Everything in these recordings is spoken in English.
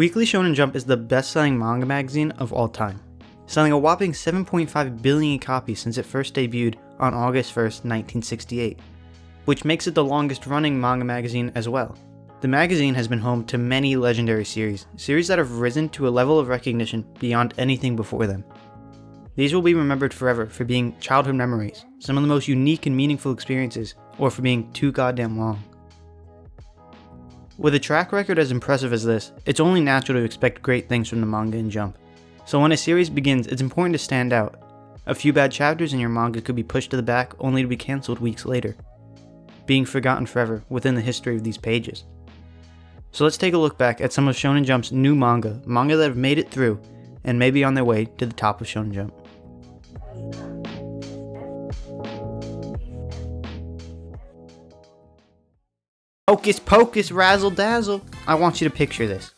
Weekly Shonen Jump is the best-selling manga magazine of all time, selling a whopping 7.5 billion copies since it first debuted on August 1st, 1968, which makes it the longest-running manga magazine as well. The magazine has been home to many legendary series that have risen to a level of recognition beyond anything before them. These will be remembered forever for being childhood memories, some of the most unique and meaningful experiences, or for being too goddamn long. With a track record as impressive as this, it's only natural to expect great things from the manga and Jump. So when a series begins, it's important to stand out. A few bad chapters in your manga could be pushed to the back only to be cancelled weeks later, being forgotten forever within the history of these pages. So let's take a look back at some of Shonen Jump's new manga that have made it through and may be on their way to the top of Shonen Jump. Hocus pocus, razzle dazzle. I want you to picture this.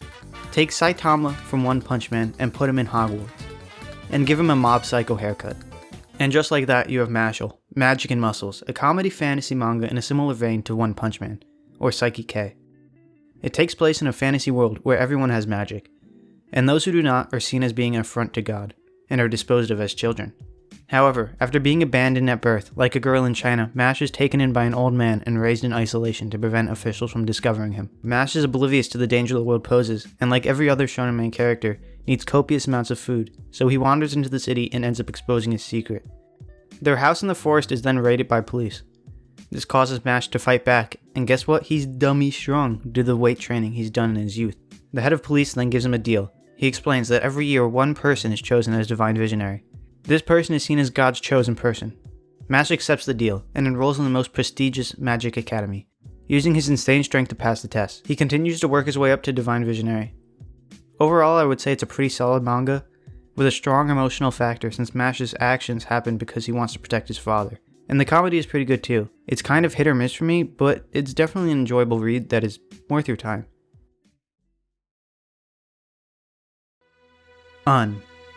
Take Saitama from One Punch Man and put him in Hogwarts, and give him a Mob Psycho haircut. And just like that, you have Mashle, Magic and Muscles, a comedy fantasy manga in a similar vein to One Punch Man, or Psyche K. It takes place in a fantasy world where everyone has magic, and those who do not are seen as being an affront to God, and are disposed of as children. However, after being abandoned at birth, like a girl in China, Mash is taken in by an old man and raised in isolation to prevent officials from discovering him. Mash is oblivious to the danger the world poses, and like every other shonen main character, needs copious amounts of food, so he wanders into the city and ends up exposing his secret. Their house in the forest is then raided by police. This causes Mash to fight back, and guess what? He's dummy strong due to the weight training he's done in his youth. The head of police then gives him a deal. He explains that every year one person is chosen as Divine Visionary. This person is seen as God's chosen person. Mash accepts the deal and enrolls in the most prestigious magic academy, using his insane strength to pass the test. He continues to work his way up to Divine Visionary. Overall, I would say it's a pretty solid manga, with a strong emotional factor since Mash's actions happen because he wants to protect his father. And the comedy is pretty good too. It's kind of hit or miss for me, but it's definitely an enjoyable read that is worth your time.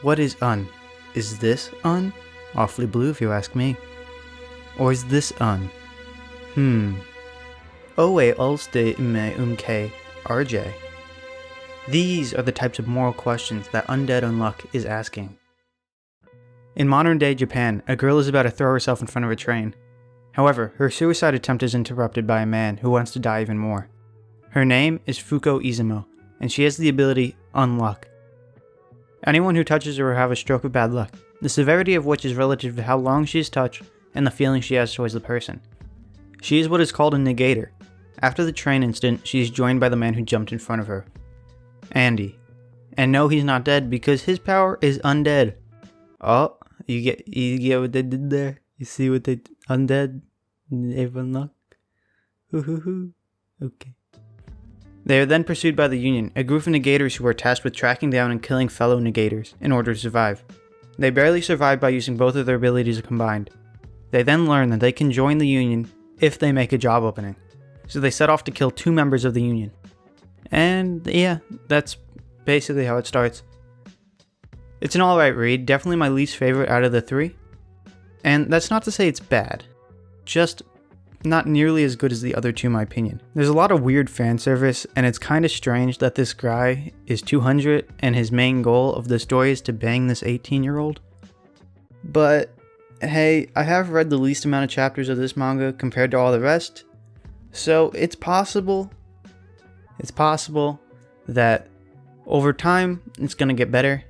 What is Un? Is this Un? Awfully blue if you ask me. Or is this Un? Oe ulste me umke RJ. These are the types of moral questions that Undead Unluck is asking. In modern day Japan, a girl is about to throw herself in front of a train. However, her suicide attempt is interrupted by a man who wants to die even more. Her name is Fuko Izumo, and she has the ability Unluck. Anyone who touches her will have a stroke of bad luck, the severity of which is relative to how long she is touched and the feeling she has towards the person. She is what is called a negator. After the train incident, she is joined by the man who jumped in front of her, Andy. And no, he's not dead because his power is undead. Oh, you get what they did there? You see what they undead? Everyone luck? Okay. They are then pursued by the Union, a group of negators who are tasked with tracking down and killing fellow negators in order to survive. They barely survive by using both of their abilities combined. They then learn that they can join the Union if they make a job opening. So they set off to kill 2 members of the Union. And yeah, that's basically how it starts. It's an alright read, definitely my least favorite out of the 3. And that's not to say it's bad, just not nearly as good as the other 2 in my opinion. There's a lot of weird fan service, and it's kinda strange that this guy is 200 and his main goal of the story is to bang this 18-year-old. But hey, I have read the least amount of chapters of this manga compared to all the rest, so it's possible that over time it's gonna get better,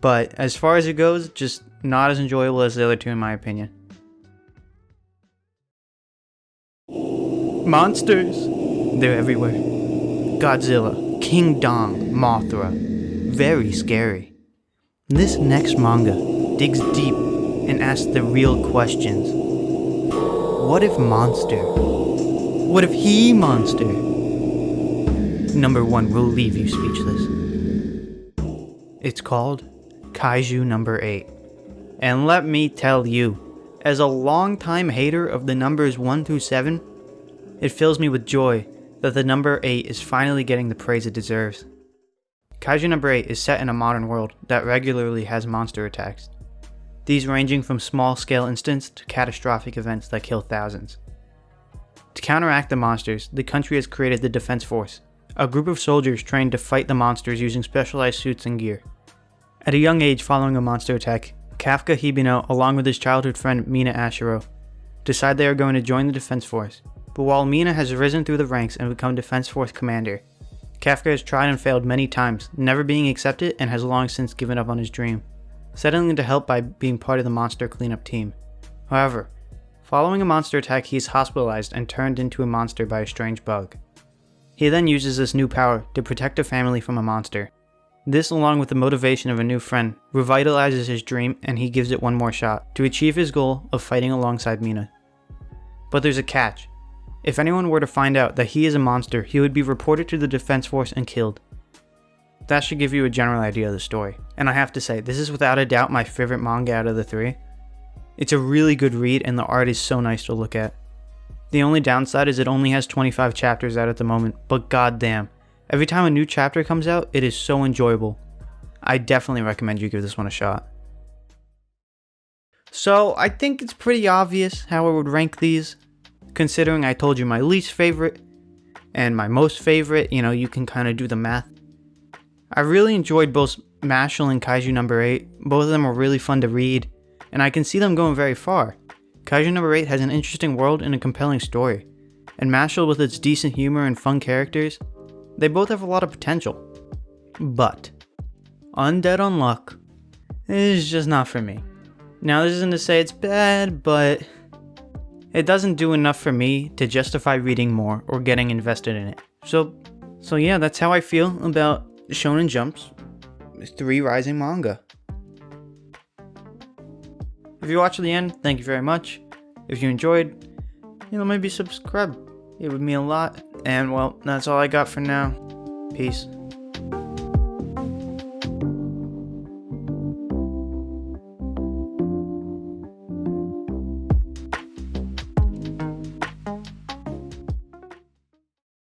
but as far as it goes, just not as enjoyable as the other 2 in my opinion. Monsters! They're everywhere. Godzilla, King Dong, Mothra. Very scary. This next manga digs deep and asks the real questions. What if monster? What if he monster? Number 1 will leave you speechless. It's called Kaiju No. 8. And let me tell you, as a longtime hater of the numbers 1 through 7, it fills me with joy that the number 8 is finally getting the praise it deserves. Kaiju No. 8 is set in a modern world that regularly has monster attacks. These ranging from small-scale incidents to catastrophic events that kill thousands. To counteract the monsters, the country has created the Defense Force, a group of soldiers trained to fight the monsters using specialized suits and gear. At a young age following a monster attack, Kafka Hibino, along with his childhood friend Mina Ashiro, decide they are going to join the Defense Force. But while Mina has risen through the ranks and become Defense Force commander, Kafka has tried and failed many times, never being accepted, and has long since given up on his dream, settling into help by being part of the monster cleanup team. However, following a monster attack, he is hospitalized and turned into a monster by a strange bug. He then uses this new power to protect a family from a monster. This, along with the motivation of a new friend, revitalizes his dream, and he gives it one more shot to achieve his goal of fighting alongside Mina. But there's a catch. If anyone were to find out that he is a monster, he would be reported to the Defense Force and killed. That should give you a general idea of the story. And I have to say, this is without a doubt my favorite manga out of the three. It's a really good read and the art is so nice to look at. The only downside is it only has 25 chapters out at the moment, but goddamn, every time a new chapter comes out, it is so enjoyable. I definitely recommend you give this one a shot. So I think it's pretty obvious how I would rank these. Considering I told you my least favorite and my most favorite, you can kind of do the math. I really enjoyed both Mashle and Kaiju No. 8. Both of them were really fun to read, and I can see them going very far. Kaiju No. 8 has an interesting world and a compelling story, and Mashle with its decent humor and fun characters, they both have a lot of potential. But Undead Unluck is just not for me. Now this isn't to say it's bad, but it doesn't do enough for me to justify reading more or getting invested in it. So yeah, that's how I feel about Shonen Jumps 3 Rising manga. If you watched to the end, thank you very much. If you enjoyed, maybe subscribe. It would mean a lot. And well, that's all I got for now. Peace.